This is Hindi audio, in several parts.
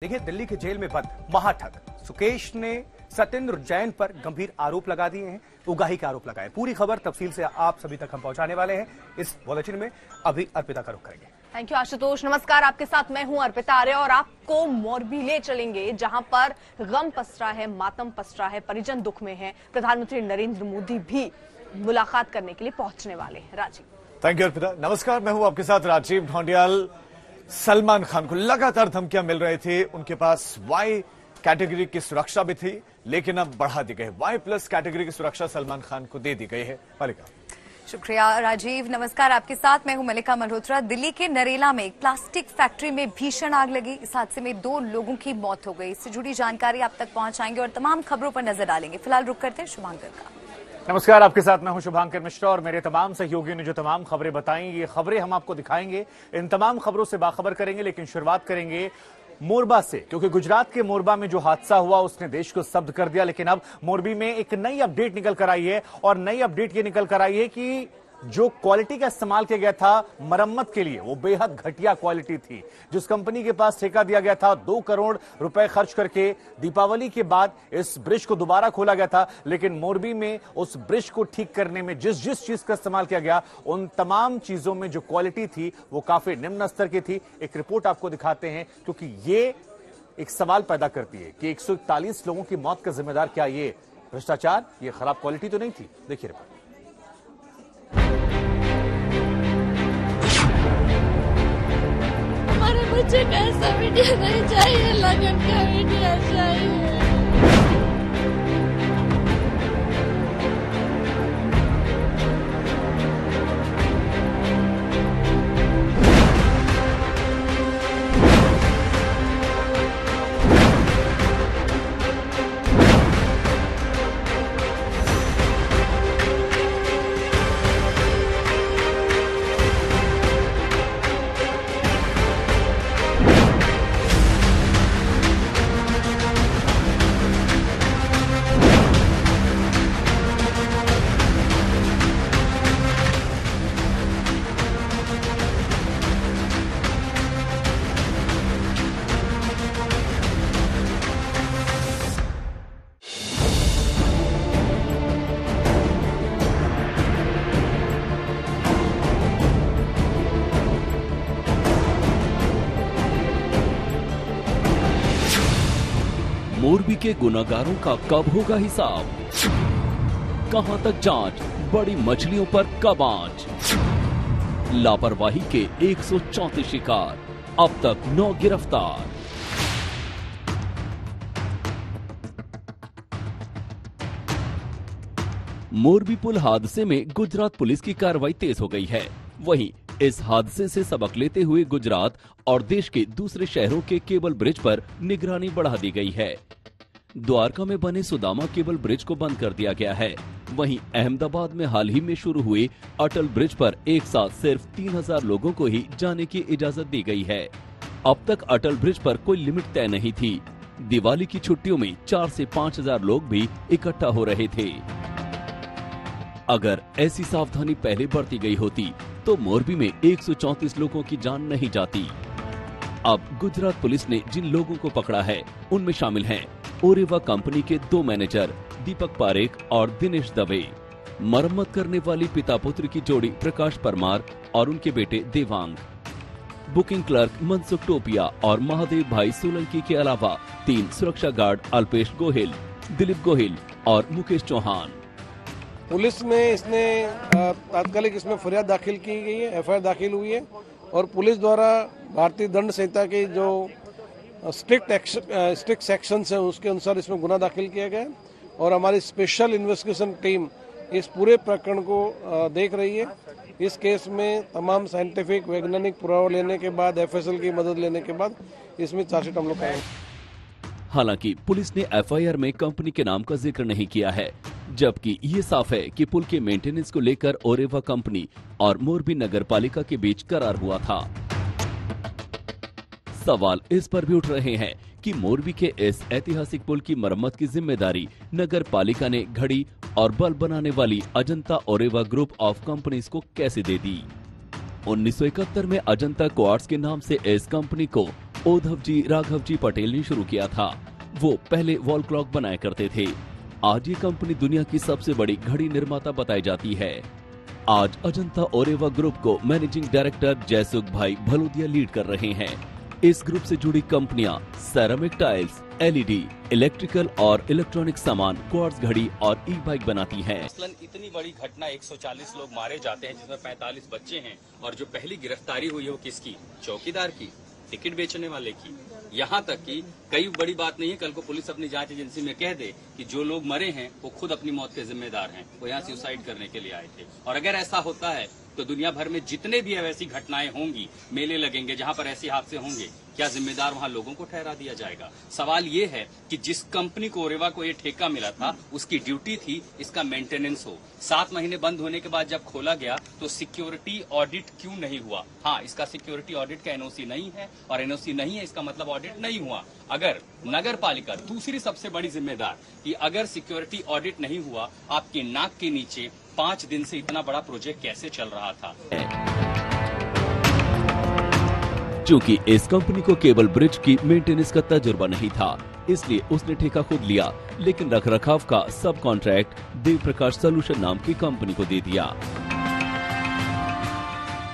देखिए, दिल्ली के जेल में बंद महाठग सुकेश ने सत्येंद्र जैन पर गंभीर आरोप लगा दिए हैं, उगाही के आरोप लगाए। पूरी खबर तफसील से आप सभी तक हम पहुंचाने वाले हैं इस बुलेटिन में। अभी अर्पिता का रुख करेंगे। Thank you Ashutosh. नमस्कार, आपके साथ मैं हूं अर्पिता आर्य और आपको मोरबी ले चलेंगे, जहां पर गम पसरा है, मातम पसरा है, परिजन दुख में है। प्रधानमंत्री नरेंद्र मोदी भी मुलाकात करने के लिए पहुंचने वाले हैं। राजीव। Thank you Arpita. नमस्कार, मैं हूं आपके साथ राजीव ढोंडियाल। सलमान खान को लगातार धमकियां मिल रही थी, उनके पास वाई कैटेगरी की सुरक्षा भी थी, लेकिन अब बढ़ा दी गई। Y+ कैटेगरी की सुरक्षा सलमान खान को दे दी गई है। मलिका। शुक्रिया राजीव। नमस्कार, आपके साथ मैं हूं मलिका मल्होत्रा। दिल्ली के नरेला में एक प्लास्टिक फैक्ट्री में भीषण आग लगी। इस हादसे में 2 लोगों की मौत हो गई। इससे जुड़ी जानकारी आप तक पहुंचाएंगे और तमाम खबरों पर नजर डालेंगे। फिलहाल रुक करते हैं शुभांकर का। नमस्कार, आपके साथ मैं हूं शुभांकर मिश्रा और मेरे तमाम सहयोगियों ने जो तमाम खबरें बताई, ये खबरें हम आपको दिखाएंगे। इन तमाम खबरों से बाखबर करेंगे, लेकिन शुरुआत करेंगे मोरबा से, क्योंकि गुजरात के मोरबा में जो हादसा हुआ उसने देश को स्तब्ध कर दिया। लेकिन अब मोरबी में एक नई अपडेट निकल कर आई है, और नई अपडेट ये निकल कर आई है कि जो क्वालिटी का इस्तेमाल किया गया था मरम्मत के लिए, वो बेहद घटिया क्वालिटी थी। जिस कंपनी के पास ठेका दिया गया था 2 करोड़ रुपए खर्च करके दीपावली के बाद इस ब्रिज को दोबारा खोला गया था, लेकिन मोरबी में उस ब्रिज को ठीक करने में जिस चीज का इस्तेमाल किया गया, उन तमाम चीजों में जो क्वालिटी थी वो काफी निम्न स्तर की थी। एक रिपोर्ट आपको दिखाते हैं, क्योंकि ये एक सवाल पैदा करती है कि 141 लोगों की मौत का जिम्मेदार क्या ये भ्रष्टाचार, ये खराब क्वालिटी तो नहीं थी। देखिए रिपोर्ट। मुझे कैसा वीडियो नहीं चाहिए, लगन का वीडियो चाहिए। मोरबी के गुनाहगारों का कब होगा हिसाब? कहां तक जांच? बड़ी मछलियों पर कब आंच? लापरवाही के 134 शिकार, अब तक 9 गिरफ्तार। मोरबी पुल हादसे में गुजरात पुलिस की कार्रवाई तेज हो गई है। वहीं इस हादसे से सबक लेते हुए गुजरात और देश के दूसरे शहरों के केबल ब्रिज पर निगरानी बढ़ा दी गई है। द्वारका में बने सुदामा केबल ब्रिज को बंद कर दिया गया है। वहीं अहमदाबाद में हाल ही में शुरू हुए अटल ब्रिज पर एक साथ सिर्फ 3000 लोगों को ही जाने की इजाजत दी गई है। अब तक अटल ब्रिज पर कोई लिमिट तय नहीं थी। दिवाली की छुट्टियों में 4 से 5000 लोग भी इकट्ठा हो रहे थे। अगर ऐसी सावधानी पहले बरती गई होती तो मोरबी में 134 लोगों की जान नहीं जाती। अब गुजरात पुलिस ने जिन लोगों को पकड़ा है उनमें शामिल हैं ओरेवा कंपनी के 2 मैनेजर दीपक पारेख और दिनेश दवे, मरम्मत करने वाली पिता पुत्र की जोड़ी प्रकाश परमार और उनके बेटे देवांग, बुकिंग क्लर्क मनसुख टोपिया और महादेव भाई सोलंकी के अलावा 3 सुरक्षा गार्ड अल्पेश गोहिल, दिलीप गोहिल और मुकेश चौहान। पुलिस में इसने तात्कालिक इसमें फरियाद दाखिल की गई है, FIR दाखिल हुई है, और पुलिस द्वारा भारतीय दंड संहिता के जो स्ट्रिक्ट सेक्शंस हैं उसके अनुसार इसमें गुना दाखिल किया गया है। और हमारी स्पेशल इन्वेस्टिगेशन टीम इस पूरे प्रकरण को देख रही है। इस केस में तमाम साइंटिफिक वैज्ञानिक पुरावा लेने के बाद, FSL की मदद लेने के बाद इसमें चार्जशीट हम लोग करेंगे। हालांकि पुलिस ने FIR में कंपनी के नाम का जिक्र नहीं किया है, जबकि ये साफ है कि पुल के मेंटेनेंस को लेकर ओरेवा कंपनी और मोरबी नगर पालिका के बीच करार हुआ था। सवाल इस पर भी उठ रहे हैं कि मोरबी के इस ऐतिहासिक पुल की मरम्मत की जिम्मेदारी नगर पालिका ने घड़ी और बल्ब बनाने वाली Ajanta Oreva group of companies को कैसे दे दी। 1971 में अजंता क्वार्ट्ज के नाम से इस कंपनी को ओधव जी राघव जी पटेल ने शुरू किया था। वो पहले वॉल क्लॉक बनाया करते थे। आज ये कंपनी दुनिया की सबसे बड़ी घड़ी निर्माता बताई जाती है। आज अजंता ओरेवा ग्रुप को मैनेजिंग डायरेक्टर जयसुख भाई भलोदिया लीड कर रहे हैं। इस ग्रुप से जुड़ी कंपनियां सेरामिक टाइल्स, एलईडी, इलेक्ट्रिकल और इलेक्ट्रॉनिक सामान, क्वार्ट्ज घड़ी और ई बाइक बनाती हैं। मसलन इतनी बड़ी घटना, 140 लोग मारे जाते हैं जिसमें 45 बच्चे हैं, और जो पहली गिरफ्तारी हुई है वो किसकी? चौकीदार की, टिकट बेचने वाले की। यहाँ तक कि कई बड़ी बात नहीं है, कल को पुलिस अपनी जांच एजेंसी में कह दे कि जो लोग मरे हैं वो खुद अपनी मौत के जिम्मेदार हैं, वो यहाँ सुसाइड करने के लिए आए थे। और अगर ऐसा होता है तो दुनिया भर में जितने भी ऐसी घटनाएं होंगी, मेले लगेंगे जहां पर ऐसे हादसे होंगे, क्या जिम्मेदार वहां लोगों को ठहरा दिया जाएगा? सवाल ये है कि जिस कंपनी को ओरेवा को ये ठेका मिला था, उसकी ड्यूटी थी इसका मेंटेनेंस हो। 7 महीने बंद होने के बाद जब खोला गया तो सिक्योरिटी ऑडिट क्यों नहीं हुआ? हाँ, इसका सिक्योरिटी ऑडिट का एनओसी नहीं है, और एनओसी नहीं है इसका मतलब ऑडिट नहीं हुआ। अगर नगर पालिका, दूसरी सबसे बड़ी जिम्मेदार, कि अगर सिक्योरिटी ऑडिट नहीं हुआ, आपके नाक के नीचे 5 दिन से इतना बड़ा प्रोजेक्ट कैसे चल रहा था? क्योंकि इस कंपनी को केबल ब्रिज की मेंटेनेंस का तजुर्बा नहीं था, इसलिए उसने ठेका खुद लिया, लेकिन रखरखाव का सब कॉन्ट्रैक्ट देव प्रकाश सोल्यूशन नाम की कंपनी को दे दिया।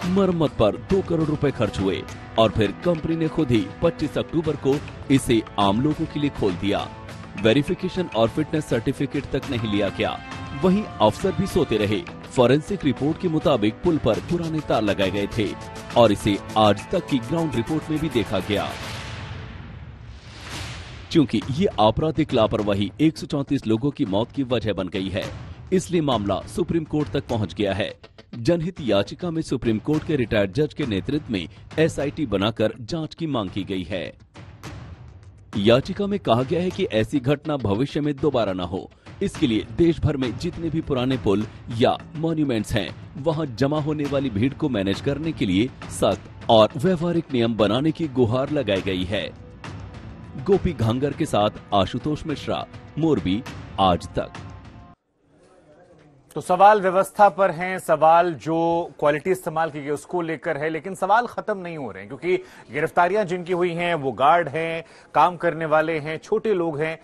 मरम्मत पर 2 करोड़ रुपए खर्च हुए और फिर कंपनी ने खुद ही 25 अक्टूबर को इसे आम लोगों के लिए खोल दिया। वेरिफिकेशन और फिटनेस सर्टिफिकेट तक नहीं लिया गया। वहीं अफसर भी सोते रहे। फॉरेंसिक रिपोर्ट के मुताबिक पुल पर पुराने तार लगाए गए थे और इसे आज तक की ग्राउंड रिपोर्ट में भी देखा गया। क्योंकि ये आपराधिक लापरवाही 134 लोगों की मौत की वजह बन गई है, इसलिए मामला सुप्रीम कोर्ट तक पहुंच गया है। जनहित याचिका में सुप्रीम कोर्ट के रिटायर्ड जज के नेतृत्व में एसआईटी बनाकर जांच की मांग की गई है। याचिका में कहा गया है कि ऐसी घटना भविष्य में दोबारा न हो, इसके लिए देश भर में जितने भी पुराने पुल या मॉन्यूमेंट्स हैं, वहां जमा होने वाली भीड़ को मैनेज करने के लिए सख्त और व्यवहारिक नियम बनाने की गुहार लगाई गई है। गोपी घांगर के साथ आशुतोष मिश्रा, मोरबी, आज तक। तो सवाल व्यवस्था पर हैं, सवाल जो क्वालिटी इस्तेमाल की गई उसको लेकर है, लेकिन सवाल खत्म नहीं हो रहे हैं, क्योंकि गिरफ्तारियां जिनकी हुई हैं वो गार्ड हैं, काम करने वाले हैं, छोटे लोग हैं।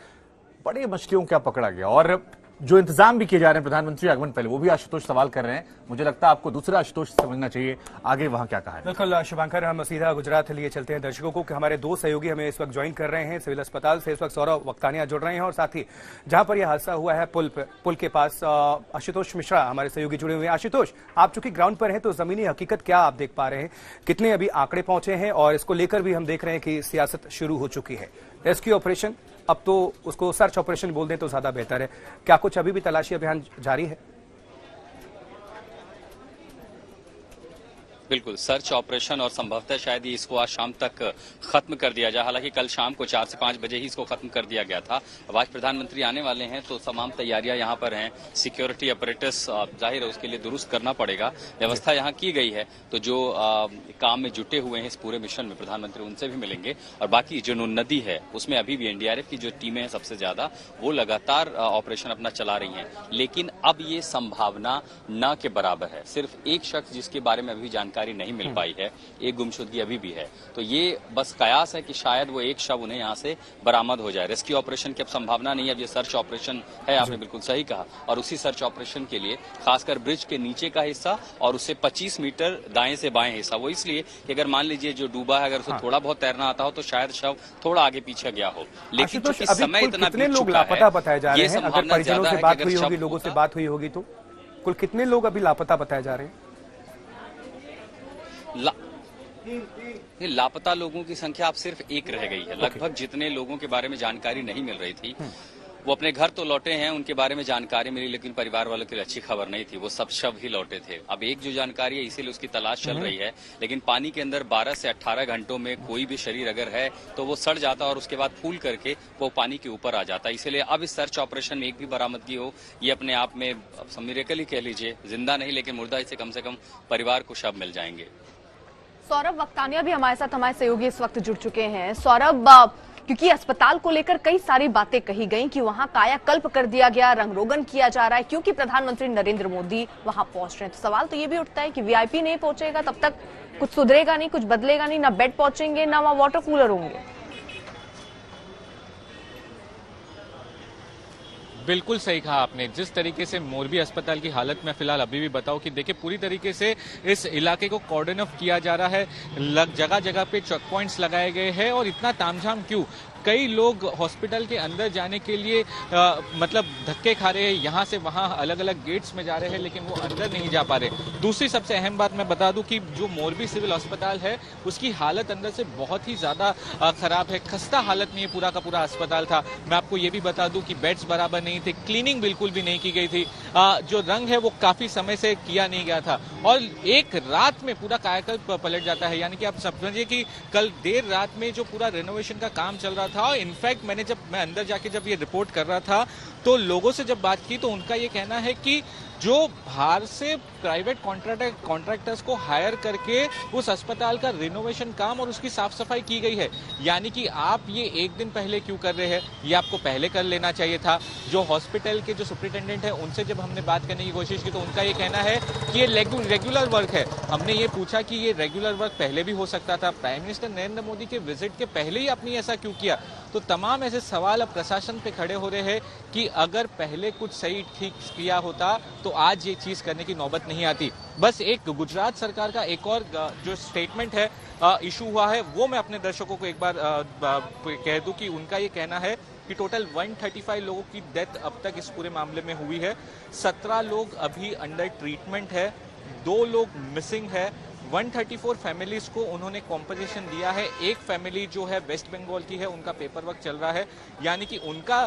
बड़ी मछलियों क्या पकड़ा गया, और जो इंतजाम भी किए जा रहे हैं प्रधानमंत्री आगमन पहले, वो भी आशुतोष सवाल कर रहे हैं। मुझे लगता है आपको दूसरा आशुतोष समझना चाहिए आगे वहां क्या कहा है। बिल्कुल शुभांकर, हम सीधा गुजरात लिए चलते हैं दर्शकों को कि हमारे 2 सहयोगी हमें इस वक्त ज्वाइन कर रहे हैं सिविल अस्पताल से। इस वक्त सौरभ वक्तानिया जुड़ रहे हैं और साथ ही जहां पर यह हादसा हुआ है पुल के पास आशुतोष मिश्रा हमारे सहयोगी जुड़े हुए हैं। आशुतोष, आप चूंकि ग्राउंड पर हैं तो जमीनी हकीकत क्या आप देख पा रहे हैं? कितने अभी आंकड़े पहुंचे हैं और इसको लेकर भी हम देख रहे हैं कि सियासत शुरू हो चुकी है। रेस्क्यू ऑपरेशन, अब तो उसको सर्च ऑपरेशन बोल दें तो ज्यादा बेहतर है, क्या कुछ अभी भी तलाशी अभियान जारी है? बिल्कुल, सर्च ऑपरेशन, और संभवतः शायद ही इसको आज शाम तक खत्म कर दिया जाए। हालांकि कल शाम को 4 से 5 बजे ही इसको खत्म कर दिया गया था। अब आज प्रधानमंत्री आने वाले हैं तो तमाम तैयारियां यहां पर हैं। सिक्योरिटी अपरेटस जाहिर है उसके लिए दुरुस्त करना पड़ेगा, व्यवस्था यहां की गई है। तो जो काम में जुटे हुए हैं इस पूरे मिशन में, प्रधानमंत्री उनसे भी मिलेंगे। और बाकी जो नून नदी है उसमें अभी भी एनडीआरएफ की जो टीमें हैं सबसे ज्यादा, वो लगातार ऑपरेशन अपना चला रही हैं। लेकिन अब ये संभावना न के बराबर है। सिर्फ एक शख्स जिसके बारे में अभी जानकारी नहीं मिल पाई है, एक गुमशुदगी अभी भी है। तो ये बस कयास है कि शायद वो एक शव उन्हें यहाँ से बरामद हो जाए। रेस्क्यू ऑपरेशन की अब संभावना नहीं है, अब ये सर्च ऑपरेशन है, आपने बिल्कुल सही कहा। और उसी सर्च ऑपरेशन के लिए खासकर ब्रिज के नीचे का हिस्सा और उससे 25 मीटर दाएं से बाएं हिस्सा, वो इसलिए कि अगर मान लीजिए जो डूबा है अगर उसे थोड़ा बहुत तैरना आता हो तो शायद शव थोड़ा आगे पीछे गया हो। लेकिन तो समय इतना कितने लोग लापता बताए जा रहे हैं? अगर परिजनों से बात हुई होगी, लोगों से बात हुई होगी, तो कुल कितने लोग अभी लापता बताए जा रहे हैं? लापता लोगों की संख्या अब सिर्फ 1 रह गई है। लगभग जितने लोगों के बारे में जानकारी नहीं मिल रही थी वो अपने घर तो लौटे हैं, उनके बारे में जानकारी मिली, लेकिन परिवार वालों के लिए अच्छी खबर नहीं थी, वो सब शव ही लौटे थे। अब एक जो जानकारी है इसीलिए उसकी तलाश चल रही है। लेकिन पानी के अंदर 12 से 18 घंटों में कोई भी शरीर अगर है तो वो सड़ जाता और उसके बाद फूल करके वो पानी के ऊपर आ जाता। इसलिए अब इस सर्च ऑपरेशन में एक भी बरामदगी हो, ये अपने आप में मिरेकल ही कह लीजिए, जिंदा नहीं लेकिन मुर्दा इससे कम से कम परिवार को शव मिल जाएंगे। सौरभ वक्तानिया भी हमारे साथ, हमारे सहयोगी इस वक्त जुड़ चुके हैं। सौरभ, क्योंकि अस्पताल को लेकर कई सारी बातें कही गई कि वहां कायाकल्प कर दिया गया, रंग रोगन किया जा रहा है क्योंकि प्रधानमंत्री नरेंद्र मोदी वहां पहुंच रहे हैं। तो सवाल तो ये भी उठता है कि वीआईपी नहीं पहुंचेगा तब तक कुछ सुधरेगा नहीं, कुछ बदलेगा नहीं, ना बेड पहुंचेंगे ना वहां वाटर कूलर होंगे। बिल्कुल सही कहा आपने। जिस तरीके से मोरबी अस्पताल की हालत में फिलहाल अभी भी बताओ कि देखिए पूरी तरीके से इस इलाके को कॉर्डन ऑफ किया जा रहा है, जगह जगह पे चेक पॉइंट्स लगाए गए हैं। और इतना तामझाम क्यों? कई लोग हॉस्पिटल के अंदर जाने के लिए मतलब धक्के खा रहे हैं, यहाँ से वहाँ अलग अलग गेट्स में जा रहे हैं, लेकिन वो अंदर नहीं जा पा रहे। दूसरी सबसे अहम बात मैं बता दूं कि जो मोरबी सिविल अस्पताल है उसकी हालत अंदर से बहुत ही ज्यादा खराब है, खस्ता हालत में ये पूरा का पूरा अस्पताल था। मैं आपको ये भी बता दूं कि बेड्स बराबर नहीं थे, क्लीनिंग बिल्कुल भी नहीं की गई थी, जो रंग है वो काफी समय से किया नहीं गया था और एक रात में पूरा कायाकल्प पलट जाता है। यानी कि आप समझिए कि कल देर रात में जो पूरा रेनोवेशन का काम चल रहा था, इनफैक्ट मैं अंदर जाके जब ये रिपोर्ट कर रहा था तो लोगों से जब बात की तो उनका ये कहना है कि जो बाहर से प्राइवेट कॉन्ट्रैक्टर्स को हायर करके उस अस्पताल का रिनोवेशन काम और उसकी साफ सफाई की गई है। यानी कि आप ये एक दिन पहले क्यों कर रहे हैं, ये आपको पहले कर लेना चाहिए था। जो हॉस्पिटल के जो सुपरिटेंडेंट है उनसे जब हमने बात करने की कोशिश की तो उनका ये कहना है कि ये रेगुलर वर्क है। हमने ये पूछा कि ये रेगुलर वर्क पहले भी हो सकता था, प्राइम मिनिस्टर नरेंद्र मोदी के विजिट के पहले ही आपने ऐसा क्यों किया? तो तमाम ऐसे सवाल अब प्रशासन पे खड़े हो रहे हैं कि अगर पहले कुछ सही ठीक किया होता तो आज ये चीज करने की नौबत नहीं आती। बस एक गुजरात सरकार का एक और जो स्टेटमेंट है इशू हुआ है वो मैं अपने दर्शकों को एक बार कह दूं कि उनका ये कहना है कि टोटल 135 लोगों की डेथ अब तक इस पूरे मामले में हुई है, 17 लोग अभी अंडर ट्रीटमेंट है, 2 लोग मिसिंग है, 134 फैमिलीज को उन्होंने कॉम्पनसेशन दिया है। एक फैमिली जो है वेस्ट बंगाल की है, उनका पेपर वर्क चल रहा है। यानी कि उनका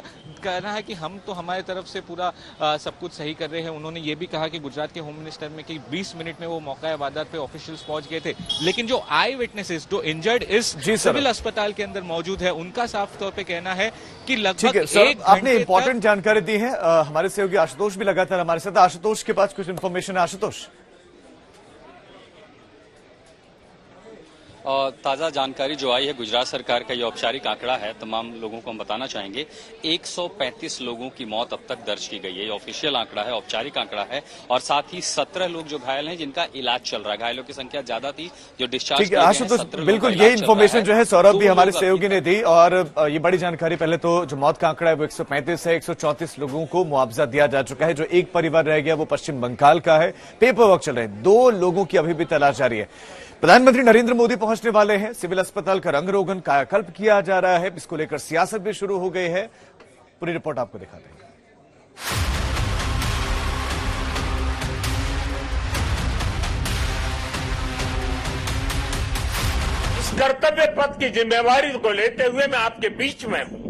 कहना है कि हम तो हमारे तरफ से पूरा सब कुछ सही कर रहे हैं। उन्होंने ये भी कहा कि गुजरात के होम मिनिस्टर में कि 20 मिनट में वो मौका वारदात पे ऑफिशियल्स पहुंच गए थे, लेकिन जो आई विटनेसेस जो इंजर्ड इस सिविल अस्पताल के अंदर मौजूद है उनका साफ तौर पर कहना है कि लगभग एक आपने इंपॉर्टेंट जानकारी दी है। हमारे सहयोगी आशुतोष भी लगातार हमारे साथ। आशुतोष के पास कुछ इन्फॉर्मेशन है। आशुतोष, ताज़ा जानकारी जो आई है, गुजरात सरकार का ये औपचारिक आंकड़ा है, तमाम लोगों को हम बताना चाहेंगे। 135 लोगों की मौत अब तक दर्ज की गई है। ये ऑफिशियल आंकड़ा है, औपचारिक आंकड़ा है। और साथ ही 17 लोग जो घायल हैं जिनका इलाज चल रहा है। घायलों की संख्या ज्यादा थी जो डिस्चार्ज। आशुतोष, बिल्कुल ये इन्फॉर्मेशन जो है सौरभ भी हमारे सहयोगी ने दी और ये बड़ी जानकारी। पहले तो जो मौत का आंकड़ा है वो 135 है। 134 लोगों को मुआवजा दिया जा चुका है। जो एक परिवार रह गया वो पश्चिम बंगाल का है, पेपर वर्क चल रहे हैं। 2 लोगों की अभी भी तलाश जारी है। प्रधानमंत्री नरेंद्र मोदी पहुंचने वाले हैं। सिविल अस्पताल का रंग रोगन कायाकल्प किया जा रहा है। इसको लेकर सियासत भी शुरू हो गई है। पूरी रिपोर्ट आपको दिखा देंगे। इस कर्तव्य पथ की जिम्मेवारी को लेते हुए मैं आपके बीच में हूं,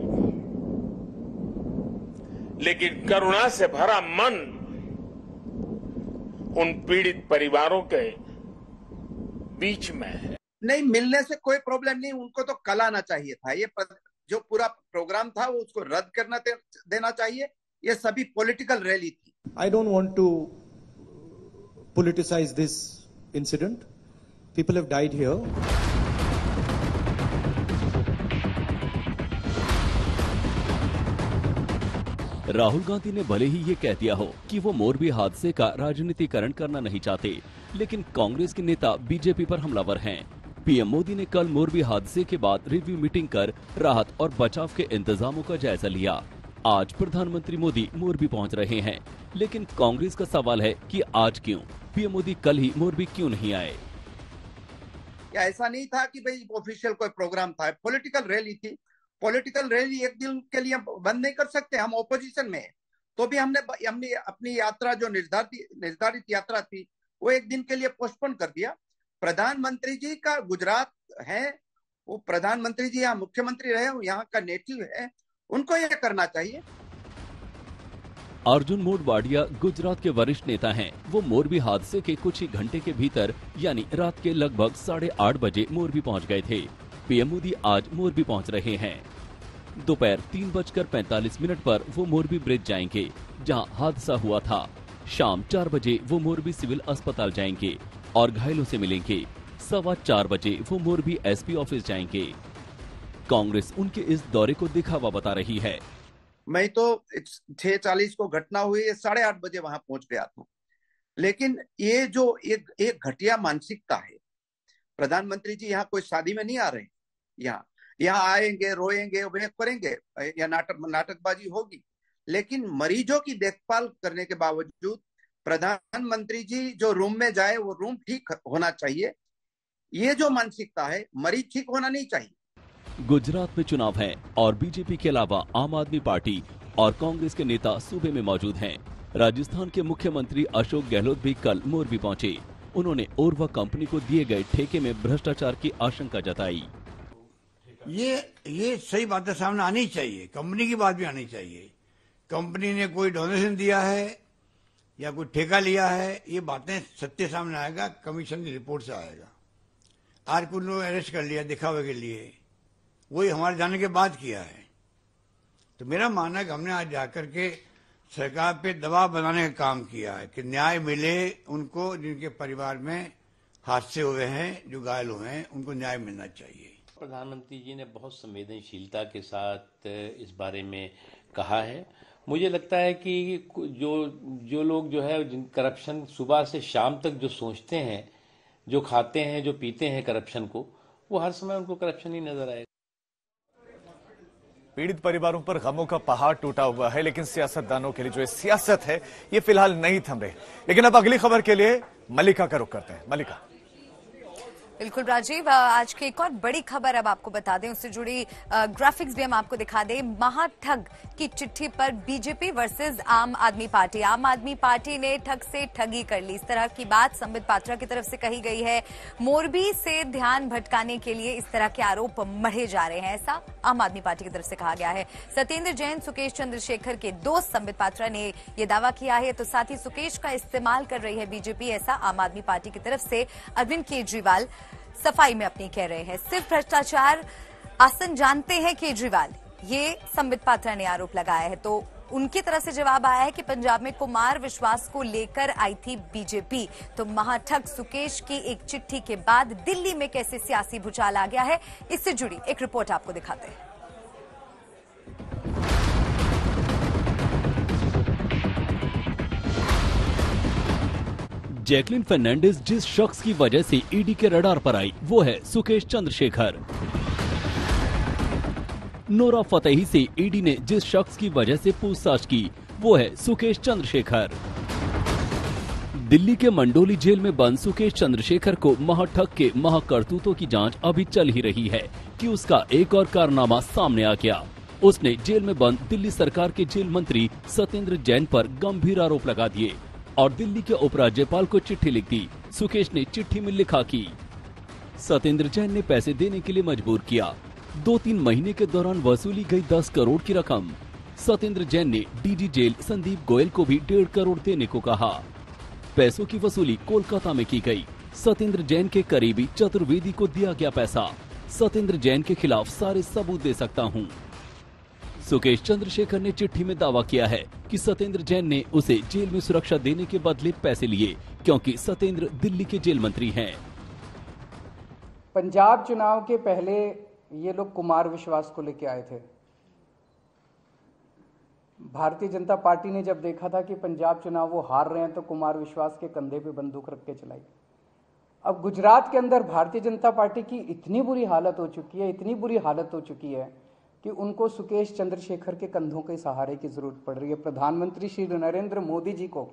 लेकिन करुणा से भरा मन उन पीड़ित परिवारों के बीच में है। नहीं, मिलने से कोई प्रॉब्लम नहीं, उनको तो कल आना चाहिए था। ये जो पूरा प्रोग्राम था वो उसको रद्द करना देना चाहिए। ये सभी पॉलिटिकल रैली थी। I don't want to politicize this incident. People have died here. Rahul Gandhi ने भले ही ये कह दिया हो कि वो मोरबी हादसे का राजनीतिकरण करना नहीं चाहते, लेकिन कांग्रेस के नेता बीजेपी पर हमलावर हैं। पीएम मोदी ने कल मोरबी हादसे के बाद रिव्यू मीटिंग कर राहत और बचाव के इंतजामों का जायजा लिया। आज प्रधानमंत्री मोदी मोरबी पहुंच रहे हैं, लेकिन कांग्रेस का सवाल है कि आज क्यों पीएम मोदी कल ही मोरबी क्यों नहीं आए? या ऐसा नहीं था कि भाई ऑफिशियल कोई प्रोग्राम था, पॉलिटिकल रैली थी। पॉलिटिकल रैली एक दिन के लिए बंद नहीं कर सकते। हम ऑपोजिशन में तो भी हमने अपनी यात्रा जो निर्धारित यात्रा थी वो एक दिन के लिए पोस्टपोन कर दिया। प्रधानमंत्री जी का गुजरात है, वो प्रधानमंत्री जी यहाँ मुख्यमंत्री रहे, यहाँ का नेटिव है, उनको यह करना चाहिए। अर्जुन मोढवाडिया गुजरात के वरिष्ठ नेता हैं। वो मोरबी हादसे के कुछ ही घंटे के भीतर यानी रात के लगभग 8:30 बजे मोरबी पहुंच गए थे। पीएम मोदी आज मोरबी पहुंच रहे हैं। दोपहर 3:45 पर वो मोरबी ब्रिज जाएंगे जहां हादसा हुआ था। शाम 4 बजे वो मोरबी सिविल अस्पताल जाएंगे और घायलों से मिलेंगे। 4:15 बजे वो मोरबी एसपी ऑफिस जाएंगे। कांग्रेस उनके इस दौरे को दिखावा बता रही है। मैं तो 6:40 को घटना हुई, 8:30 बजे वहां पहुंच गया था। लेकिन ये जो एक घटिया मानसिकता है, प्रधानमंत्री जी यहाँ कोई शादी में नहीं आ रहे, यहाँ आएंगे, रोएंगे, वे करेंगे या नाटकबाजी होगी, लेकिन मरीजों की देखभाल करने के बावजूद प्रधानमंत्री जी जो रूम में जाए वो रूम ठीक होना चाहिए। ये जो मानसिकता है, मरीज ठीक होना नहीं चाहिए। गुजरात में चुनाव है और बीजेपी के अलावा आम आदमी पार्टी और कांग्रेस के नेता सूबे में मौजूद हैं। राजस्थान के मुख्यमंत्री अशोक गहलोत भी कल मोरबी पहुंचे। उन्होंने ओरवा कंपनी को दिए गए ठेके में भ्रष्टाचार की आशंका जताई। ये सही बातें सामने आनी चाहिए, कंपनी की बात भी आनी चाहिए। कंपनी ने कोई डोनेशन दिया है या कोई ठेका लिया है, ये बातें सत्य सामने आएगा, कमीशन की रिपोर्ट से आएगा। आज कुछ लोग अरेस्ट कर लिया दिखावे के लिए, वही हमारे जाने के बाद किया है। तो मेरा मानना है कि हमने आज जाकर के सरकार पे दबाव बनाने का काम किया है कि न्याय मिले उनको, जिनके परिवार में हादसे हुए हैं, जो घायल हुए हैं, उनको न्याय मिलना चाहिए। प्रधानमंत्री जी ने बहुत संवेदनशीलता के साथ इस बारे में कहा है। मुझे लगता है कि जो लोग जो है करप्शन सुबह से शाम तक जो सोचते हैं, जो खाते हैं, जो पीते हैं करप्शन को, वो हर समय उनको करप्शन ही नजर आएगा। पीड़ित परिवारों पर गमों का पहाड़ टूटा हुआ है, लेकिन सियासतदानों के लिए जो ये सियासत है ये फिलहाल नहीं थम रही। लेकिन अब अगली खबर के लिए मलिका का रुख करते हैं। मलिका। बिल्कुल राजीव, आज की एक और बड़ी खबर अब आपको बता दें, उससे जुड़ी ग्राफिक्स भी हम आपको दिखा दें। महाठग की चिट्ठी पर बीजेपी वर्सेस आम आदमी पार्टी। आम आदमी पार्टी ने ठग से ठगी कर ली, इस तरह की बात संबित पात्रा की तरफ से कही गई है। मोरबी से ध्यान भटकाने के लिए इस तरह के आरोप मढ़े जा रहे हैं, ऐसा आम आदमी पार्टी की तरफ से कहा गया है। सत्येंद्र जैन, सुकेश चंद्रशेखर के दोस्त संबित पात्रा ने यह दावा किया है। तो साथ ही सुकेश का इस्तेमाल कर रही है बीजेपी, ऐसा आम आदमी पार्टी की तरफ से अरविंद केजरीवाल सफाई में अपनी कह रहे हैं। सिर्फ भ्रष्टाचार आसन जानते हैं केजरीवाल, ये संबित पात्रा ने आरोप लगाया है। तो उनकी तरफ से जवाब आया है कि पंजाब में कुमार विश्वास को लेकर आई थी बीजेपी, तो महाठग सुकेश की एक चिट्ठी के बाद दिल्ली में कैसे सियासी भूचाल आ गया है, इससे जुड़ी एक रिपोर्ट आपको दिखाते हैं। जैकलिन फर्नांडिस जिस शख्स की वजह से ईडी के रडार पर आई वो है सुकेश चंद्रशेखर। नोरा फतेही से ईडी ने जिस शख्स की वजह से पूछताछ की वो है सुकेश चंद्रशेखर। दिल्ली के मंडोली जेल में बंद सुकेश चंद्रशेखर को महाठग के महाकरतूतों की जांच अभी चल ही रही है कि उसका एक और कारनामा सामने आ गया। उसने जेल में बंद दिल्ली सरकार के जेल मंत्री सत्येंद्र जैन पर गंभीर आरोप लगा दिए और दिल्ली के उपराज्यपाल को चिट्ठी लिख दी। सुकेश ने चिट्ठी में लिखा कि सत्येंद्र जैन ने पैसे देने के लिए मजबूर किया। 2-3 महीने के दौरान वसूली गई 10 करोड़ की रकम। सत्येंद्र जैन ने डीजी जेल संदीप गोयल को भी 1.5 करोड़ देने को कहा। पैसों की वसूली कोलकाता में की गई। सत्येंद्र जैन के करीबी चतुर्वेदी को दिया गया पैसा। सत्येंद्र जैन के खिलाफ सारे सबूत दे सकता हूँ। सुकेश चंद्रशेखर ने चिट्ठी में दावा किया है कि सत्येंद्र जैन ने उसे जेल में सुरक्षा देने के बदले पैसे लिए, क्योंकि सत्येंद्र दिल्ली के जेल मंत्री हैं। पंजाब चुनाव के पहले ये लोग कुमार विश्वास को लेके आए थे। भारतीय जनता पार्टी ने जब देखा था कि पंजाब चुनाव वो हार रहे हैं तो कुमार विश्वास के कंधे पे बंदूक रख के चलाई। अब गुजरात के अंदर भारतीय जनता पार्टी की इतनी बुरी हालत हो चुकी है, इतनी बुरी हालत हो चुकी है कि उनको सुकेश चंद्रशेखर के कंधों के सहारे की जरूरत पड़ रही है। प्रधानमंत्री श्री नरेंद्र मोदी जी को,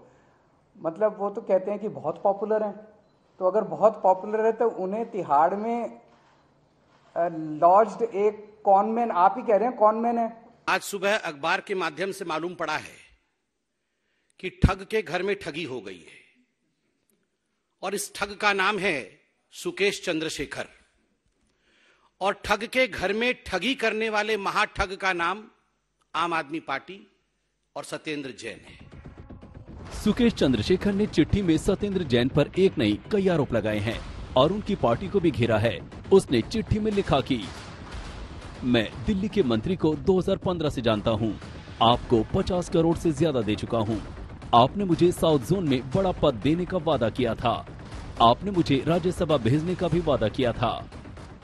मतलब वो तो कहते हैं कि बहुत पॉपुलर हैं, तो अगर बहुत पॉपुलर है तो उन्हें तिहाड़ में लॉज्ड एक कॉनमैन, आप ही कह रहे हैं कॉनमैन है। आज सुबह अखबार के माध्यम से मालूम पड़ा है कि ठग के घर में ठगी हो गई है और इस ठग का नाम है सुकेश चंद्रशेखर और ठग के घर में ठगी करने वाले महाठग का नाम आम आदमी पार्टी और सत्येंद्र जैन है। सुकेश चंद्रशेखर ने चिट्ठी में सत्येंद्र जैन पर एक नहीं कई आरोप लगाए हैं और उनकी पार्टी को भी घेरा है। उसने चिट्ठी में लिखा कि मैं दिल्ली के मंत्री को 2015 से जानता हूं। आपको 50 करोड़ से ज्यादा दे चुका हूं। आपने मुझे साउथ जोन में बड़ा पद देने का वादा किया था। आपने मुझे राज्यसभा भेजने का भी वादा किया था।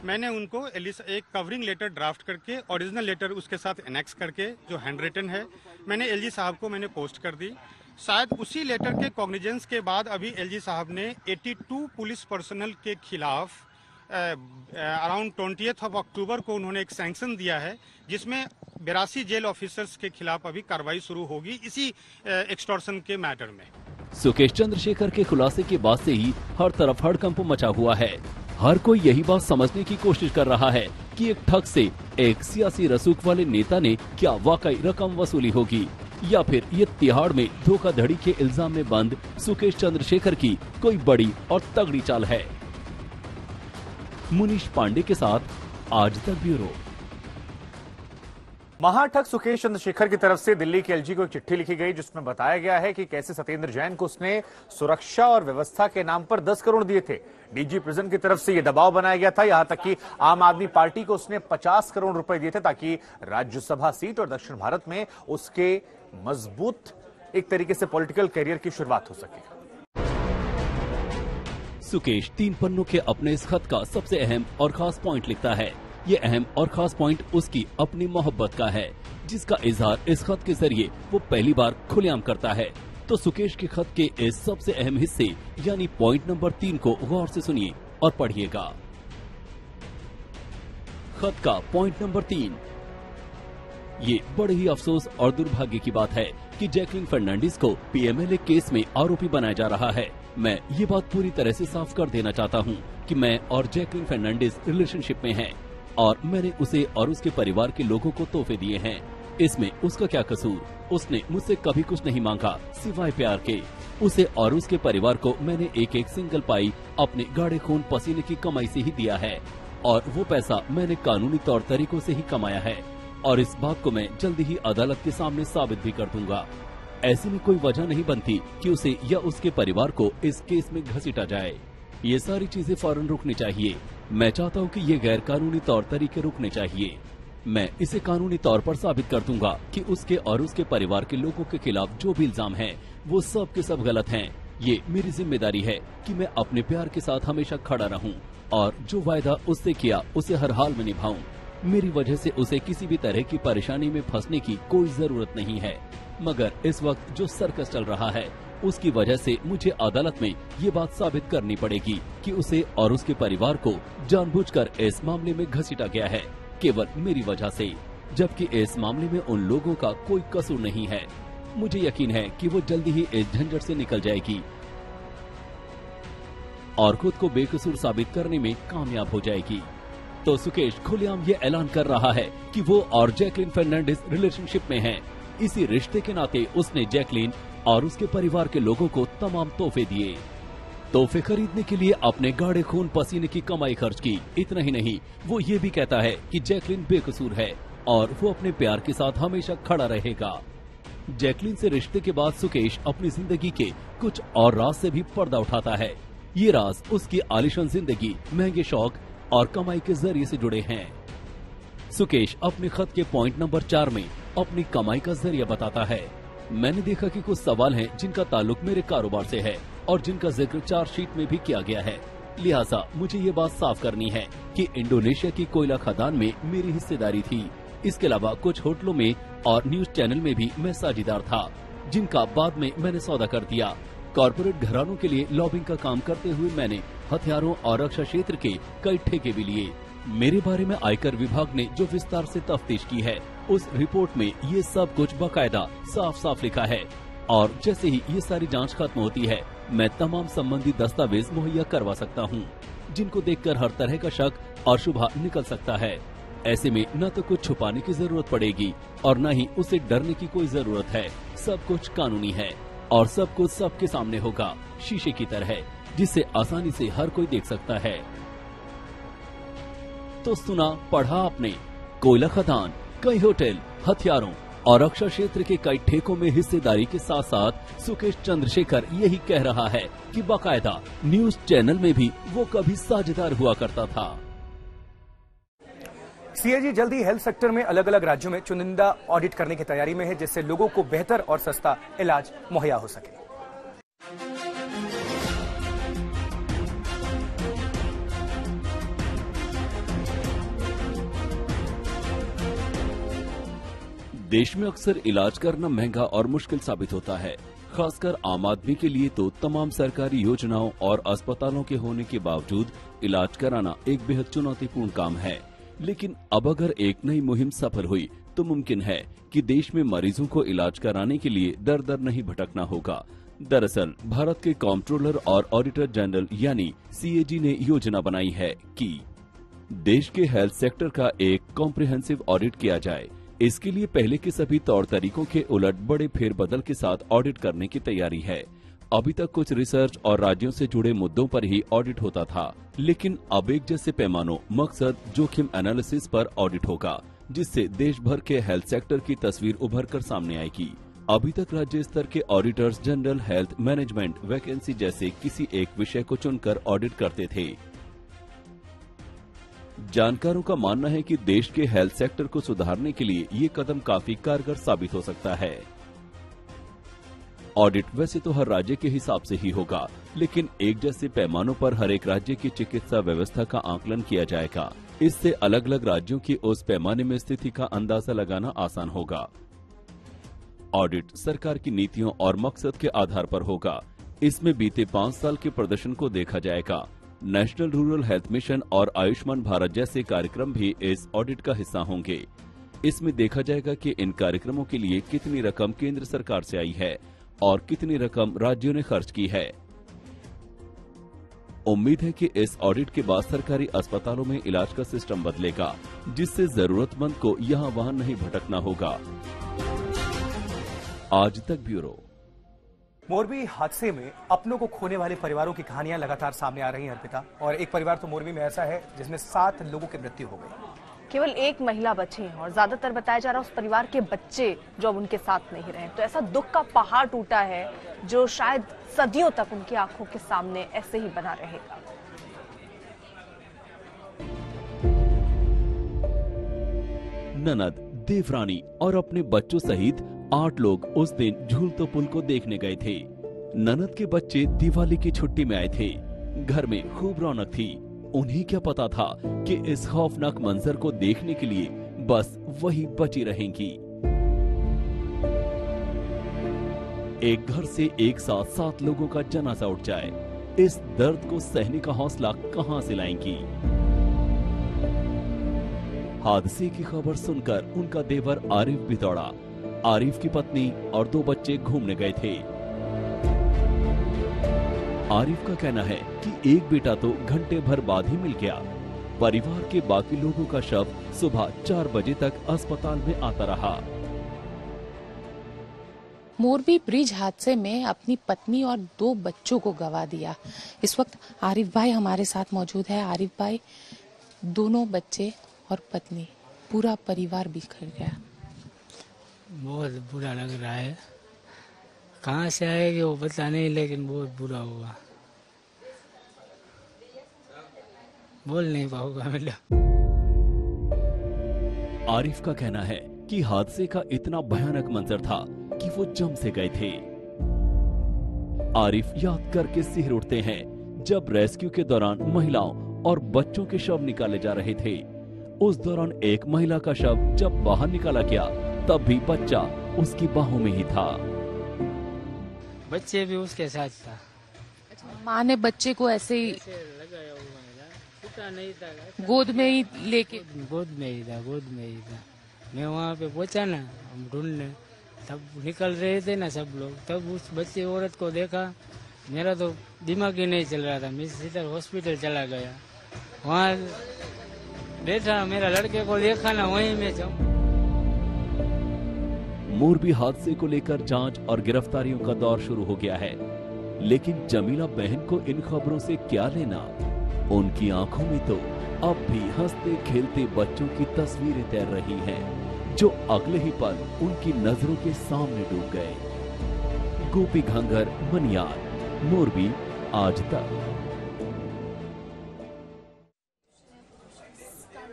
मैंने उनको एक कवरिंग लेटर ड्राफ्ट करके ओरिजिनल लेटर उसके साथ एनेक्स करके जो हैंड रिटन है मैंने एलजी साहब को मैंने पोस्ट कर दी। शायद उसी लेटर के कॉग्निजेंस के बाद अभी एलजी साहब ने 82 पुलिस पर्सनल के खिलाफ अराउंड 20th of अक्टूबर को उन्होंने एक सैंक्शन दिया है, जिसमें 82 जेल ऑफिसर्स के खिलाफ अभी कार्रवाई शुरू होगी इसी एक्सटॉर्शन के मैटर में। सुकेश चंद्रशेखर के खुलासे के बाद से ही हर तरफ हड़कंप मचा हुआ है। हर कोई यही बात समझने की कोशिश कर रहा है कि एक ठग से एक सियासी रसूख वाले नेता ने क्या वाकई रकम वसूली होगी, या फिर ये तिहाड़ में धोखाधड़ी के इल्जाम में बंद सुकेश चंद्रशेखर की कोई बड़ी और तगड़ी चाल है। मुनीश पांडे के साथ आज तक ब्यूरो। महाठग सुकेश चंद्रशेखर की तरफ से दिल्ली के एलजी को एक चिट्ठी लिखी गई, जिसमें बताया गया है कि कैसे सत्येंद्र जैन को उसने सुरक्षा और व्यवस्था के नाम पर 10 करोड़ दिए थे। डीजी प्रिजन की तरफ से यह दबाव बनाया गया था, यहां तक कि आम आदमी पार्टी को उसने 50 करोड़ रुपए दिए थे ताकि राज्यसभा सीट और दक्षिण भारत में उसके मजबूत एक तरीके से पॉलिटिकल करियर की शुरुआत हो सके। सुकेश 3 पन्नों के अपने इस खत का सबसे अहम और खास पॉइंट लिखता है। ये अहम और खास पॉइंट उसकी अपनी मोहब्बत का है, जिसका इजहार इस खत के जरिए वो पहली बार खुलेआम करता है। तो सुकेश के खत के इस सबसे अहम हिस्से यानी पॉइंट नंबर 3 को गौर से सुनिए और पढ़िएगा। खत का पॉइंट नंबर 3। ये बड़े ही अफसोस और दुर्भाग्य की बात है कि जैकलिन फर्नांडिस को पीएमएलए केस में आरोपी बनाया जा रहा है। मैं ये बात पूरी तरह से साफ कर देना चाहता हूँ कि मैं और जैकलिन फर्नांडिस रिलेशनशिप में हैं और मैंने उसे और उसके परिवार के लोगों को तोहफे दिए हैं। इसमें उसका क्या कसूर? उसने मुझसे कभी कुछ नहीं मांगा सिवाय प्यार के। उसे और उसके परिवार को मैंने एक एक सिंगल पाई अपने गाढ़े खून पसीने की कमाई से ही दिया है और वो पैसा मैंने कानूनी तौर तरीकों से ही कमाया है और इस बात को मैं जल्दी ही अदालत के सामने साबित भी कर दूंगा। ऐसी में कोई वजह नहीं बनती कि उसे या उसके परिवार को इस केस में घसीटा जाए। ये सारी चीजें फौरन रुकनी चाहिए। मैं चाहता हूँ कि ये गैर कानूनी तौर तरीके रुकने चाहिए। मैं इसे कानूनी तौर पर साबित कर दूंगा कि उसके और उसके परिवार के लोगों के खिलाफ जो भी इल्जाम हैं, वो सब के सब गलत हैं। ये मेरी जिम्मेदारी है कि मैं अपने प्यार के साथ हमेशा खड़ा रहूं और जो वायदा उससे किया उसे हर हाल में निभाऊं। मेरी वजह से उसे किसी भी तरह की परेशानी में फंसने की कोई जरूरत नहीं है, मगर इस वक्त जो सर्कस चल रहा है उसकी वजह से मुझे अदालत में ये बात साबित करनी पड़ेगी कि उसे और उसके परिवार को जानबूझकर इस मामले में घसीटा गया है केवल मेरी वजह से, जबकि इस मामले में उन लोगों का कोई कसूर नहीं है। मुझे यकीन है कि वो जल्दी ही इस झंझट से निकल जाएगी और खुद को बेकसूर साबित करने में कामयाब हो जाएगी। तो सुकेश खुलेआम ये ऐलान कर रहा है कि वो और जैकलिन फर्नांडिस रिलेशनशिप में हैं। इसी रिश्ते के नाते उसने जैकलिन और उसके परिवार के लोगों को तमाम तोहफे दिए। तोहफे खरीदने के लिए अपने गाढ़े खून पसीने की कमाई खर्च की। इतना ही नहीं, वो ये भी कहता है कि जैकलिन बेकसूर है और वो अपने प्यार के साथ हमेशा खड़ा रहेगा। जैकलिन से रिश्ते के बाद सुकेश अपनी जिंदगी के कुछ और राज से भी पर्दा उठाता है। ये राज उसकी आलीशान जिंदगी, महंगे शौक और कमाई के जरिए से जुड़े हैं। सुकेश अपने खत के पॉइंट नंबर 4 में अपनी कमाई का जरिया बताता है। मैंने देखा कि कुछ सवाल हैं जिनका ताल्लुक मेरे कारोबार से है और जिनका जिक्र चार्जशीट में भी किया गया है, लिहाजा मुझे ये बात साफ करनी है कि इंडोनेशिया की कोयला खदान में मेरी हिस्सेदारी थी। इसके अलावा कुछ होटलों में और न्यूज चैनल में भी मैं साझेदार था, जिनका बाद में मैंने सौदा कर दिया। कॉरपोरेट घरानों के लिए लॉबिंग का काम करते हुए मैंने हथियारों और रक्षा क्षेत्र के कई ठेके भी लिए। मेरे बारे में आयकर विभाग ने जो विस्तार से तफ्तीश की है, उस रिपोर्ट में ये सब कुछ बाकायदा साफ साफ लिखा है और जैसे ही ये सारी जांच खत्म होती है, मैं तमाम संबंधित दस्तावेज मुहैया करवा सकता हूँ, जिनको देखकर हर तरह का शक और शुबहा निकल सकता है। ऐसे में न तो कुछ छुपाने की जरूरत पड़ेगी और न ही उसे डरने की कोई जरूरत है। सब कुछ कानूनी है और सब कुछ सबके सामने होगा, शीशे की तरह, जिसे आसानी से हर कोई देख सकता है। तो सुना पढ़ा आपने, कोयला खदान, कई होटल, हथियारों और रक्षा क्षेत्र के कई ठेकों में हिस्सेदारी के साथ साथ सुकेश चंद्रशेखर यही कह रहा है कि बाकायदा न्यूज चैनल में भी वो कभी साझेदार हुआ करता था। सीएजी जल्द ही हेल्थ सेक्टर में अलग अलग राज्यों में चुनिंदा ऑडिट करने की तैयारी में है, जिससे लोगों को बेहतर और सस्ता इलाज मुहैया हो सके। देश में अक्सर इलाज करना महंगा और मुश्किल साबित होता है, खासकर आम आदमी के लिए तो तमाम सरकारी योजनाओं और अस्पतालों के होने के बावजूद इलाज कराना एक बेहद चुनौतीपूर्ण काम है। लेकिन अब अगर एक नई मुहिम सफल हुई तो मुमकिन है कि देश में मरीजों को इलाज कराने के लिए दर दर नहीं भटकना होगा। दरअसल भारत के कॉम्प्ट्रोलर और ऑडिटर जनरल यानी CAG ने योजना बनाई है कि देश के हेल्थ सेक्टर का एक कॉम्प्रिहेंसिव ऑडिट किया जाए। इसके लिए पहले के सभी तौर तरीकों के उलट बड़े फेरबदल के साथ ऑडिट करने की तैयारी है। अभी तक कुछ रिसर्च और राज्यों से जुड़े मुद्दों पर ही ऑडिट होता था, लेकिन अब एक जैसे पैमानों, मकसद, जोखिम एनालिसिस पर ऑडिट होगा, जिससे देश भर के हेल्थ सेक्टर की तस्वीर उभर कर सामने आएगी। अभी तक राज्य स्तर के auditors general health management vacancy जैसे किसी एक विषय को चुनकर ऑडिट करते थे। जानकारों का मानना है कि देश के हेल्थ सेक्टर को सुधारने के लिए ये कदम काफी कारगर साबित हो सकता है। ऑडिट वैसे तो हर राज्य के हिसाब से ही होगा, लेकिन एक जैसे पैमानों पर हर एक राज्य की चिकित्सा व्यवस्था का आकलन किया जाएगा। इससे अलग अलग राज्यों की उस पैमाने में स्थिति का अंदाजा लगाना आसान होगा। ऑडिट सरकार की नीतियों और मकसद के आधार पर होगा। इसमें बीते 5 साल के प्रदर्शन को देखा जाएगा। नेशनल रूरल हेल्थ मिशन और आयुष्मान भारत जैसे कार्यक्रम भी इस ऑडिट का हिस्सा होंगे। इसमें देखा जाएगा कि इन कार्यक्रमों के लिए कितनी रकम केंद्र सरकार से आई है और कितनी रकम राज्यों ने खर्च की है। उम्मीद है कि इस ऑडिट के बाद सरकारी अस्पतालों में इलाज का सिस्टम बदलेगा, जिससे जरूरतमंद को यहाँ वहाँ नहीं भटकना होगा। आज तक ब्यूरो। मोरबी हादसे में अपनों को खोने वाले परिवारों की कहानियां लगातार सामने आ रही हैं अर्पिता, और एक परिवार तो मोरबी में ऐसा है जिसमें 7 लोगों की मृत्यु हो गई। केवल एक महिला बची है और ज्यादातर बताया जा रहा है उस परिवार के बच्चे जो अब उनके साथ नहीं रहे। तो ऐसा दुख का पहाड़ टूटा है जो शायद सदियों तक उनकी आंखों के सामने ऐसे ही बना रहेगा। ननद, देवरानी और अपने बच्चों सहित 8 लोग उस दिन झूलतो पुल को देखने गए थे। ननद के बच्चे दिवाली की छुट्टी में आए थे। घर में खूब रौनक थी। उन्हें क्या पता था कि इस खौफनाक मंजर को देखने के लिए बस वही बची रहेंगी। एक घर से एक साथ 7 लोगों का जनाजा उठ जाए, इस दर्द को सहने का हौसला कहां से लाएंगी। हादसे की खबर सुनकर उनका देवर आरिफ भी दौड़ा। आरिफ की पत्नी और 2 बच्चे घूमने गए थे। आरिफ का कहना है कि एक बेटा तो घंटे भर बाद ही मिल गया। परिवार के बाकी लोगों का शव सुबह 4 बजे तक अस्पताल में आता रहा। मोरबी ब्रिज हादसे में अपनी पत्नी और 2 बच्चों को गवा दिया। इस वक्त आरिफ भाई हमारे साथ मौजूद है। आरिफ भाई, दोनों बच्चे और पत्नी, पूरा परिवार बिखर गया। बहुत बुरा लग रहा है। कहाँ से आएगी वो पता नहीं, लेकिन बहुत बुरा हुआ। बोल नहीं पाऊंगा मैं। आरिफ का कहना है कि हादसे का इतना भयानक मंजर था कि वो जम से गए थे। आरिफ याद करके सिहर उठते हैं जब रेस्क्यू के दौरान महिलाओं और बच्चों के शव निकाले जा रहे थे। उस दौरान एक महिला का शव जब बाहर निकाला गया तब भी बच्चा उसकी बाहों में ही था। बच्चे भी उसके साथ था। माँ ने बच्चे को ऐसे ही गोद में ही लेके, गोद में ही था। मैं वहाँ पे पहुँचा ना, हम ढूंढने, तब निकल रहे थे ना सब लोग, तब उस बच्चे औरत को देखा। मेरा तो दिमाग ही नहीं चल रहा था। मैं सीधा हॉस्पिटल चला गया। वहाँ बैठा, मेरा लड़के को देखा ना, वहीं में जाऊँ। मोरबी हादसे को लेकर जांच और गिरफ्तारियों का दौर शुरू हो गया है, लेकिन जमीला बहन को इन खबरों से क्या लेना। उनकी आंखों में तो अब भी हंसते खेलते बच्चों की तस्वीरें तैर रही हैं, जो अगले ही पल उनकी नजरों के सामने डूब गए। गोपी घंगर, मनियार, मोरबी, आज तक।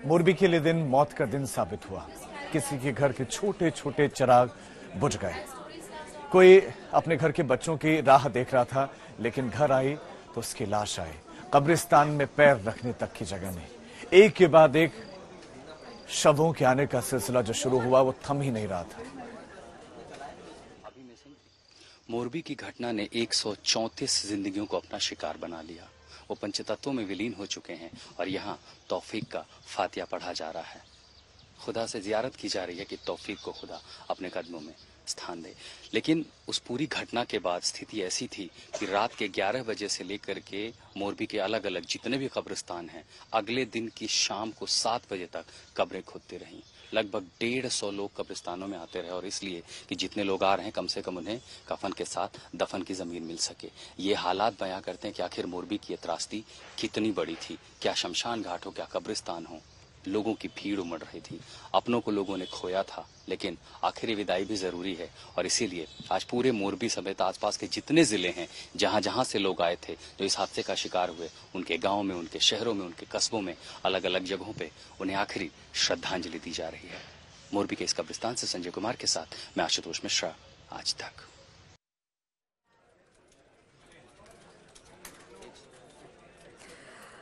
मोरबी के लिए दिन मौत का दिन साबित हुआ। किसी के घर के छोटे छोटे चिराग बुझ गए। कोई अपने घर के बच्चों की राह देख रहा था, लेकिन घर आई तो उसकी लाश आई। कब्रिस्तान में पैर रखने तक की जगह नहीं। एक के बाद एक शवों के आने का सिलसिला जो शुरू हुआ वो थम ही नहीं रहा था। मोरबी की घटना ने 134 जिंदगियों को अपना शिकार बना लिया। वो पंचतत्वों में विलीन हो चुके हैं और यहाँ तौफीक का फातिया पढ़ा जा रहा है। खुदा से जियारत की जा रही है कि तौफीक को खुदा अपने कदमों में स्थान दे। लेकिन उस पूरी घटना के बाद स्थिति ऐसी थी कि रात के 11 बजे से लेकर के मोरबी के अलग अलग जितने भी कब्रिस्तान हैं, अगले दिन की शाम को 7 बजे तक कब्रें खुदती रहीं। लगभग 150 लोग कब्रिस्तानों में आते रहे और इसलिए कि जितने लोग आ रहे हैं कम से कम उन्हें कफन के साथ दफन की जमीन मिल सके। ये हालात बयां करते हैं कि आखिर मोरबी की ये त्रासदी कितनी बड़ी थी। क्या शमशान घाट हो, क्या कब्रिस्तान हो, लोगों की भीड़ उमड़ रही थी। अपनों को लोगों ने खोया था, लेकिन आखिरी विदाई भी जरूरी है और इसीलिए आज पूरे मोरबी समेत आसपास के जितने जिले हैं, जहां जहां से लोग आए थे जो इस हादसे का शिकार हुए, उनके गांव में, उनके शहरों में, उनके कस्बों में, अलग अलग जगहों पे उन्हें आखिरी श्रद्धांजलि दी जा रही है। मोरबी के इस कब्रिस्तान से संजय कुमार के साथ मैं आशुतोष मिश्रा, आज तक।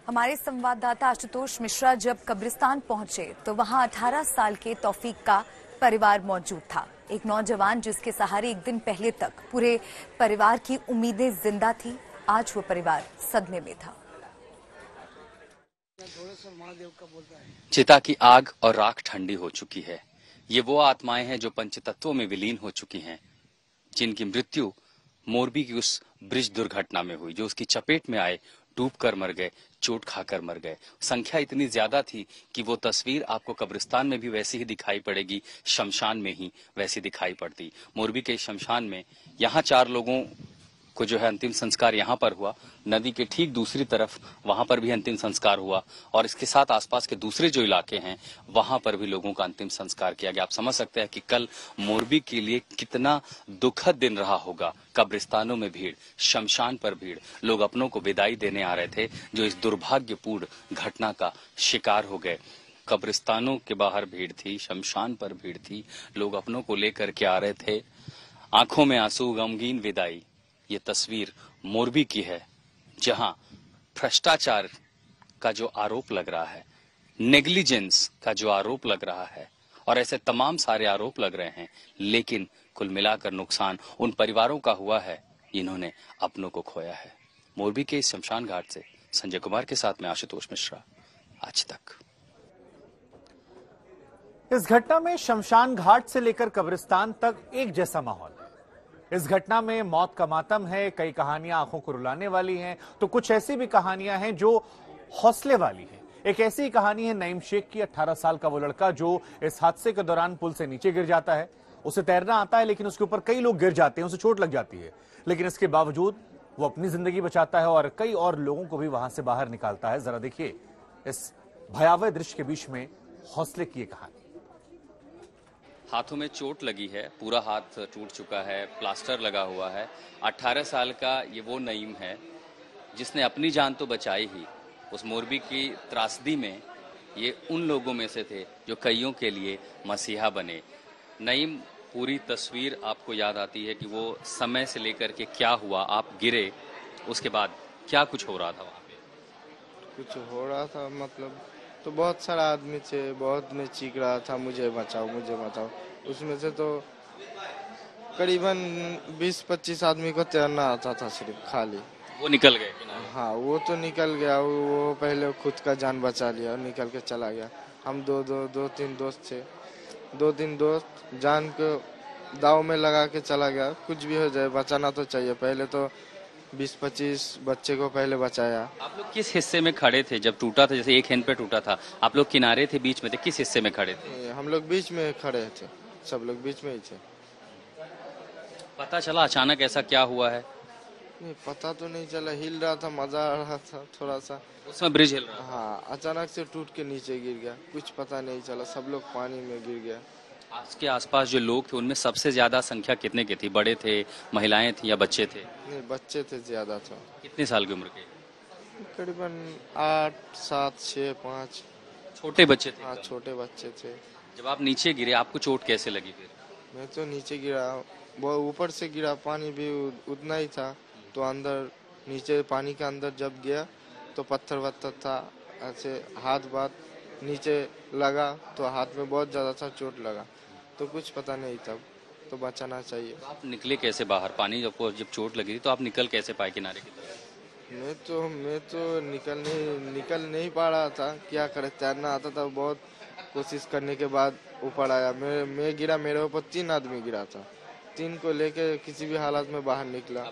हमारे संवाददाता आशुतोष मिश्रा जब कब्रिस्तान पहुंचे तो वहां 18 साल के तौफीक का परिवार मौजूद था। एक नौजवान जिसके सहारे एक दिन पहले तक पूरे परिवार की उम्मीदें जिंदा थी, आज वो परिवार सदमे में था। चिता की आग और राख ठंडी हो चुकी है। ये वो आत्माएं हैं जो पंचतत्वों में विलीन हो चुकी हैं, जिनकी मृत्यु मोरबी की उस ब्रिज दुर्घटना में हुई, जो उसकी चपेट में आए, डूब कर मर गए, चोट खाकर मर गए। संख्या इतनी ज्यादा थी कि वो तस्वीर आपको कब्रिस्तान में भी वैसी ही दिखाई पड़ेगी, शमशान में ही वैसी दिखाई पड़ती। मोरबी के शमशान में यहाँ 4 लोगों को जो है अंतिम संस्कार यहाँ पर हुआ। नदी के ठीक दूसरी तरफ वहां पर भी अंतिम संस्कार हुआ और इसके साथ आसपास के दूसरे जो इलाके हैं वहां पर भी लोगों का अंतिम संस्कार किया गया। आप समझ सकते हैं कि कल मोरबी के लिए कितना दुखद दिन रहा होगा। कब्रिस्तानों में भीड़, शमशान पर भीड़, लोग अपनों को विदाई देने आ रहे थे जो इस दुर्भाग्यपूर्ण घटना का शिकार हो गए। कब्रिस्तानों के बाहर भीड़ थी, शमशान पर भीड़ थी, लोग अपनों को लेकर के आ रहे थे, आंखों में आंसू, गमगीन विदाई। ये तस्वीर मोरबी की है, जहां भ्रष्टाचार का जो आरोप लग रहा है, नेग्लिजेंस का जो आरोप लग रहा है और ऐसे तमाम सारे आरोप लग रहे हैं, लेकिन कुल मिलाकर नुकसान उन परिवारों का हुआ है जिन्होंने अपनों को खोया है। मोरबी के इस शमशान घाट से संजय कुमार के साथ में आशुतोष मिश्रा, आज तक। इस घटना में शमशान घाट से लेकर कब्रिस्तान तक एक जैसा माहौल है। इस घटना में मौत का मातम है, कई कहानियां आंखों को रुलाने वाली हैं, तो कुछ ऐसी भी कहानियां हैं जो हौसले वाली हैं। एक ऐसी कहानी है नईम शेख की, 18 साल का वो लड़का जो इस हादसे के दौरान पुल से नीचे गिर जाता है। उसे तैरना आता है, लेकिन उसके ऊपर कई लोग गिर जाते हैं, उसे चोट लग जाती है, लेकिन इसके बावजूद वो अपनी जिंदगी बचाता है और कई और लोगों को भी वहां से बाहर निकालता है। जरा देखिए इस भयावह दृश्य के बीच में हौसले की कहानी। हाथों में चोट लगी है, पूरा हाथ टूट चुका है, प्लास्टर लगा हुआ है। 18 साल का ये वो नईम है जिसने अपनी जान तो बचाई ही, उस मोरबी की त्रासदी में ये उन लोगों में से थे जो कईयों के लिए मसीहा बने। नईम, पूरी तस्वीर आपको याद आती है कि वो समय से लेकर के क्या हुआ, आप गिरे, उसके बाद क्या कुछ हो रहा था वहाँ पे? कुछ हो रहा था मतलब तो बहुत सारा आदमी थे, बहुत में चीख रहा था मुझे बचाओ, मुझे बचाओ। उसमें से तो करीबन 20-25 आदमी को तैरना आता था सिर्फ खाली। वो निकल गए? हाँ, वो तो निकल गया। वो पहले खुद का जान बचा लिया और निकल के चला गया। हम दो तीन दोस्त थे, 2-3 दोस्त जान को दाव में लगा के चला गया। कुछ भी हो जाए बचाना तो चाहिए। पहले तो 20-25 बच्चे को पहले बचाया। आप लोग किस हिस्से में खड़े थे जब टूटा था? जैसे एक हैंड पे टूटा था, आप लोग किनारे थे, बीच में थे, किस हिस्से में खड़े थे? हम लोग बीच में खड़े थे, सब लोग बीच में ही थे। पता चला अचानक ऐसा क्या हुआ है? नहीं पता तो नहीं चला, हिल रहा था, मजा आ रहा था थोड़ा सा। उसमें ब्रिज हिल रहा था? हाँ, अचानक से टूट के नीचे गिर गया, कुछ पता नहीं चला, सब लोग पानी में गिर गया। आपके आसपास जो लोग थे उनमें सबसे ज्यादा संख्या कितने की थी? बड़े थे, महिलाएं थी या बच्चे थे? नहीं, बच्चे थे ज्यादा था। कितने साल की उम्र के? करीबन 8, 7, 6, 5। छोटे बच्चे थे? हाँ, छोटे बच्चे थे। जब आप नीचे गिरे आपको चोट कैसे लगी फिर? मैं तो नीचे गिरा, वो ऊपर से गिरा, पानी भी उतना ही था, तो अंदर नीचे पानी के अंदर जब गया तो पत्थर वत्थर था, ऐसे हाथ बात नीचे लगा तो हाथ में बहुत ज़्यादा सा चोट लगा, तो कुछ पता नहीं तब, तो बचाना चाहिए। आप निकले कैसे बाहर? पानी जब चोट लगी थी तो आप निकल कैसे पाए किनारे की तरफ? मैं तो निकल नहीं पा रहा था, क्या करे, तैरना आता था, बहुत कोशिश करने के बाद ऊपर आया। मैं गिरा, मेरे ऊपर 3 आदमी गिरा था, 3 को लेके किसी भी हालत में बाहर निकला।